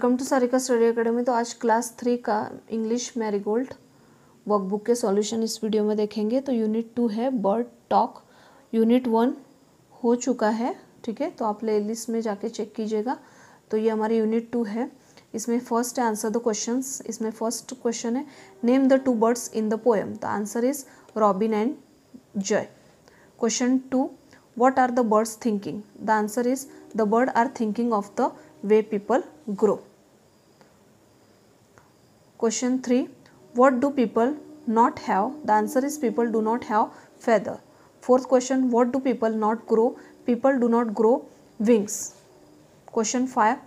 Welcome to Sarika study academy. तो आज class 3 का इंग्लिश मैरीगोल्ड वर्कबुक के सॉल्यूशन इस वीडियो में देखेंगे। तो यूनिट 2 है बर्ड टॉक। यूनिट 1 हो चुका है, ठीक है, तो आप प्ले लिस्ट में जाके चेक कीजिएगा। तो ये हमारी यूनिट 2 है। इसमें फर्स्ट है आंसर द क्वेश्चंस। इसमें फर्स्ट क्वेश्चन है name the two birds in the poem. The answer is robin and Joy. Question 2, what are the birds thinking? The answer is the bird are thinking of the way people grow. Question 3, what do people not have? The answer is people do not have feather. Fourth question, what do people not grow? People do not grow wings. Question 5,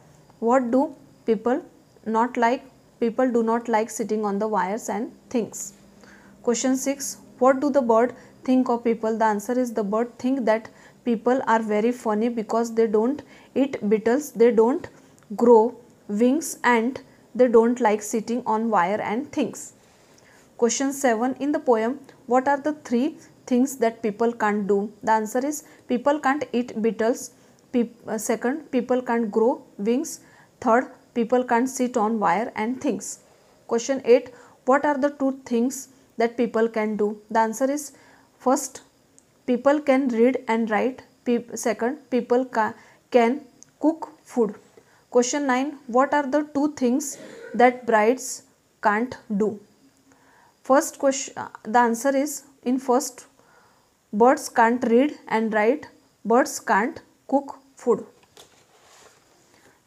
what do people not like? People do not like sitting on the wires and things. Question 6, what do the bird think of people? The answer is the bird think that people are very funny because they don't eat beetles, they don't grow wings, and they don't like sitting on wire and things. Question 7, in the poem, what are the 3 things that people can't do? The answer is people can't eat beetles. Second, people can't grow wings. Third, people can't sit on wire and things. Question 8, what are the 2 things that people can do? The answer is first, people can read and write. Second, people can cook food. Question 9, what are the 2 things that brides can't do? First question, the answer is in first, birds can't read and write, birds can't cook food.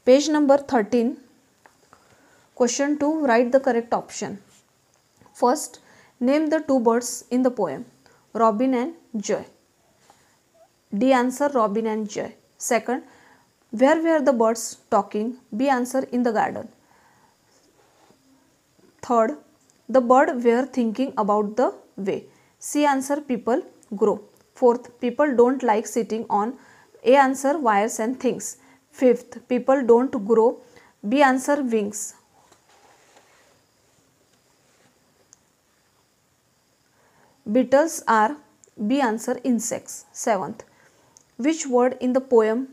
Page number 13. Question 2, write the correct option. First, name the 2 birds in the poem, Robin and Joy. D answer, Robin and Joy. Second, where were the birds talking? B answer, in the garden. Third, the bird were thinking about the way. C answer, people grow. Fourth, people don't like sitting on. A answer, wires and things. Fifth, people don't grow. B answer, wings. Beetles are. B answer, insects. Seventh, which word in the poem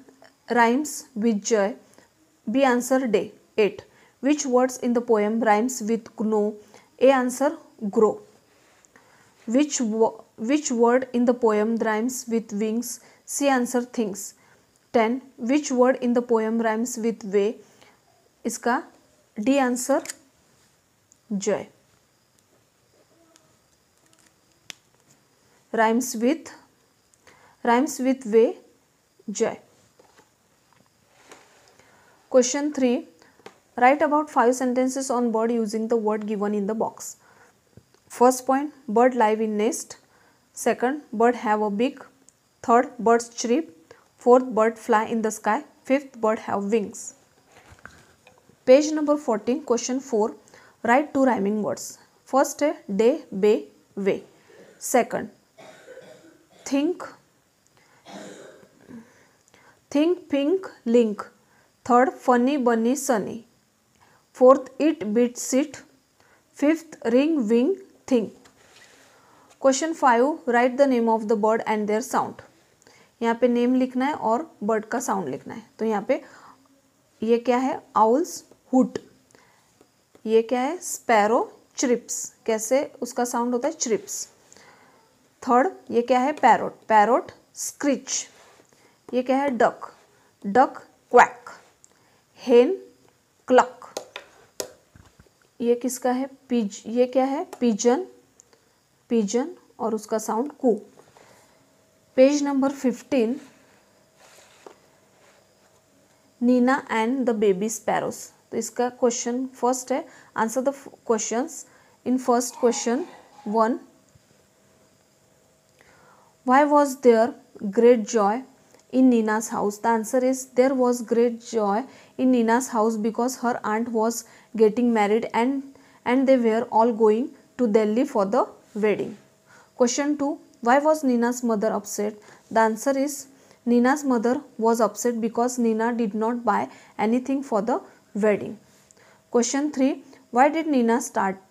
rhymes with joy? B answer, day. 8. Which words in the poem rhymes with know? A answer, grow. Which word in the poem rhymes with wings? C answer, things. 10. Which word in the poem rhymes with way? इसका D answer, joy. Rhymes with way, joy. Question 3, write about 5 sentences on bird using the word given in the box. First point, bird live in nest. Second, bird have a beak. Third, birds chirp. Fourth, bird fly in the sky. Fifth, bird have wings. Page number 14, question 4, write 2 rhyming words. First है day, bay, way. Second, think, pink, link. Third, funny, bunny, sunny. Fourth, eat, beat, sit. Fifth, ring, wing, thing. Question 5, write the name of the bird and their sound. यहाँ पे name लिखना है और bird का sound लिखना है। तो यहाँ पे ये क्या है, आउल्स हुट। ये क्या है, स्पैरो चिरिप्स। कैसे उसका साउंड होता है, चिरिप्स। थर्ड, ये क्या है, पैरोट। Parrot scratch. ये क्या है, डक। Duck quack. हेन क्लक। ये किसका है, ये क्या है, पिजन। पिजन और उसका sound coo. Page number 15, Neena and the baby sparrows. तो इसका क्वेश्चन फर्स्ट है, answer the questions in first question 1, why was there great joy in Nina's house? The answer is there was great joy in Nina's house because her aunt was getting married and they were all going to Delhi for the wedding. Question 2, why was Nina's mother upset? The answer is Nina's mother was upset because Nina did not buy anything for the wedding. Question 3, why did Nina start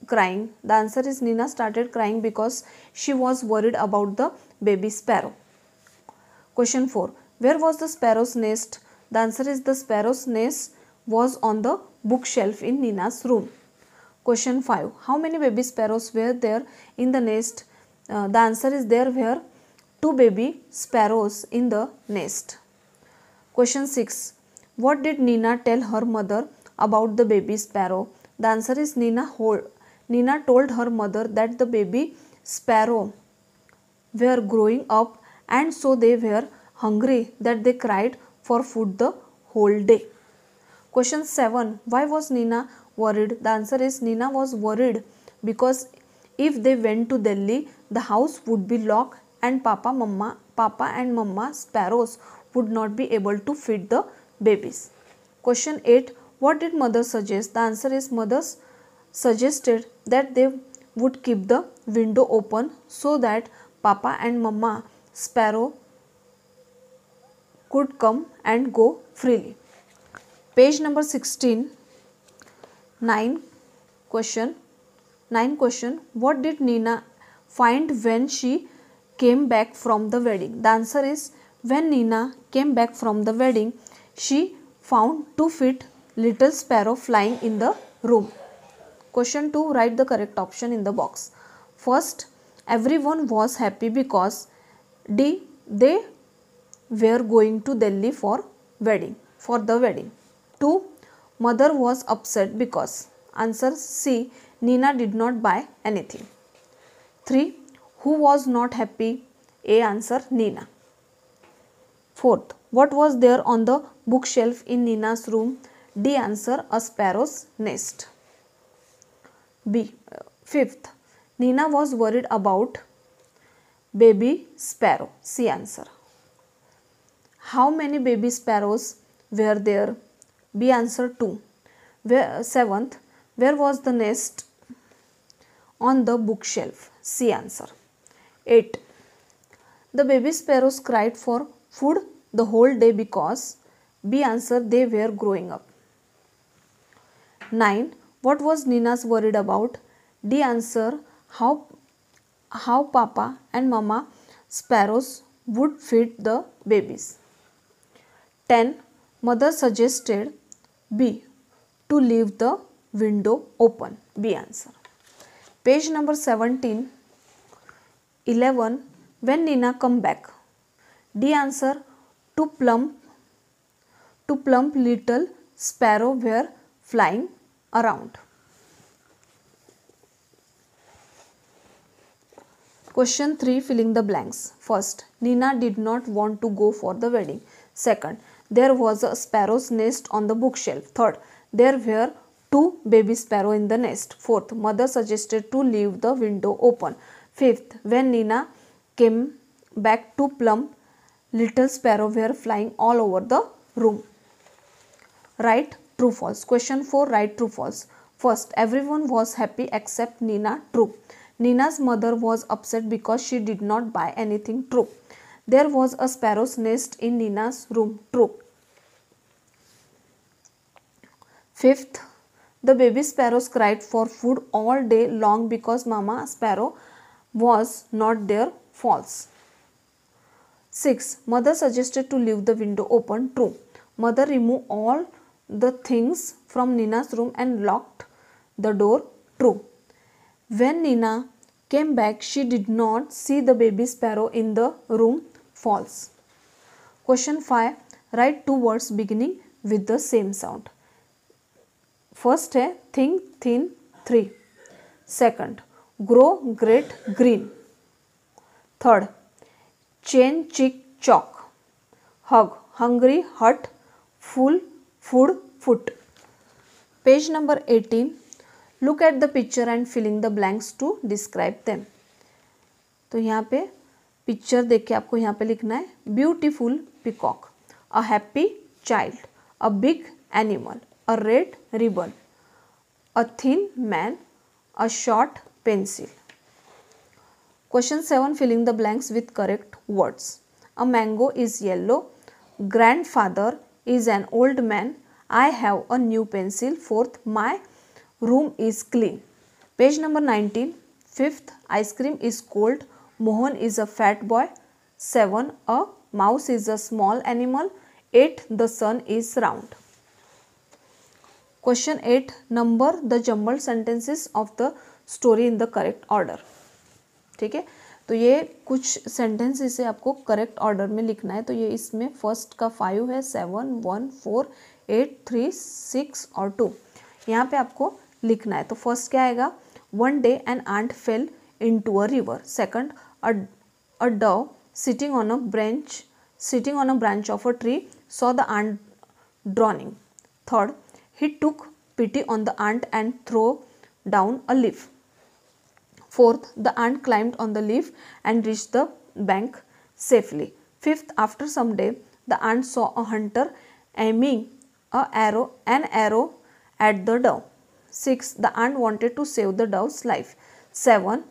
crying? The answer is Nina started crying because she was worried about the baby sparrow. Question 4, where was the sparrow's nest? The answer is the sparrow's nest was on the bookshelf in Nina's room? Question 5. How many baby sparrows were there in the nest? The answer is there were 2 baby sparrows in the nest. Question 6. What did Nina tell her mother about the baby sparrow? The answer is Nina told her mother that the baby sparrow were growing up and so they were hungry that they cried for food the whole day. Question 7. Why was Nina worried? The answer is Nina was worried because if they went to Delhi, the house would be locked and Papa and Mama sparrows would not be able to feed the babies. Question 8. What did mother suggest? The answer is mother suggested that they would keep the window open so that Papa and Mama sparrow could come and go freely. Page number 16. 9 question. What did Nina find when she came back from the wedding? The answer is when Nina came back from the wedding, she found 2 feet little sparrow flying in the room. Question 2. Write the correct option in the box. First, everyone was happy because they were going to Delhi for the wedding. 2. Mother was upset because. Answer C. Nina did not buy anything. 3. Who was not happy? A. Answer Nina. 4th. What was there on the bookshelf in Nina's room? D. Answer a sparrow's nest. B. 5th. Nina was worried about baby sparrow. C. Answer. How many baby sparrows were there? B. Answer 2. 7th. Where was the nest? On the bookshelf. C. Answer. 8. The baby sparrows cried for food the whole day because. B. Answer they were growing up. 9. What was Nina's worried about? D. Answer how Papa and Mama sparrows would feed the babies. 10. Mother suggested B. To leave the window open. B. Answer. Page number 17. 11. When Nina come back? D. Answer to plump little sparrow were flying around. Question 3. Filling the blanks. First, Nina did not want to go for the wedding. Second, there was a sparrow's nest on the bookshelf. Third, there were 2 baby sparrows in the nest. Fourth, mother suggested to leave the window open. Fifth, when Nina came back to plump, little sparrows were flying all over the room. Write true false. Question 4. Write true false. First, everyone was happy except Nina. True. Nina's mother was upset because she did not buy anything. True. There was a sparrow's nest in Nina's room. True. Fifth, the baby sparrows cried for food all day long because Mama sparrow was not there. False. 6. Mother suggested to leave the window open. True. Mother removed all the things from Nina's room and locked the door. True. When Nina came back, she did not see the baby sparrow in the room. False. Question 5. Write 2 words beginning with the same sound. First है think, thin, 3. Second, grow, great, green. Third, chain, chick, chalk. Hug, hungry, hut, full, food, foot. Page number 18. Look at the picture and fill in the blanks to describe them. तो यहाँ पे picture देख के आपको यहाँ पे लिखना है beautiful peacock, a happy child, a big animal, a red ribbon, a thin man, a short pencil. Question 7. Filling the blanks with correct words. A mango is yellow. Grandfather is an old man. I have a new pencil. Fourth, my room is clean. Page number 19. Fifth, ice cream is cold. Mohan is a fat boy. 7, a mouse is a small animal. 8, the sun is round. Question 8, number the jumbled sentences of the story in the correct order. ठीक है, तो ये कुछ sentences है, आपको correct order में लिखना है। तो ये इसमें फर्स्ट का 5 है, 7, 1, 4, 8, 3, 6 और 2 यहाँ पे आपको लिखना है। तो फर्स्ट क्या आएगा, one day an ant fell into a river. Second, a dove sitting on a branch of a tree saw the ant drowning. Third, he took pity on the ant and threw down a leaf. Fourth, the ant climbed on the leaf and reached the bank safely. Fifth, after some day, the ant saw a hunter aiming an arrow at the dove. Sixth, the ant wanted to save the dove's life. 7,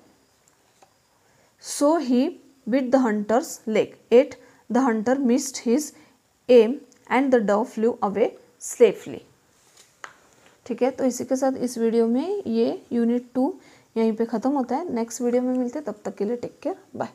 so he bit the hunter's leg. 8, the hunter missed his aim and the dove flew away safely. ठीक है, तो इसी के साथ इस video में ये unit 2 यहीं पे ख़त्म होता है। नेक्स्ट वीडियो में मिलते हैं, तब तक के लिए टेक केयर, बाय।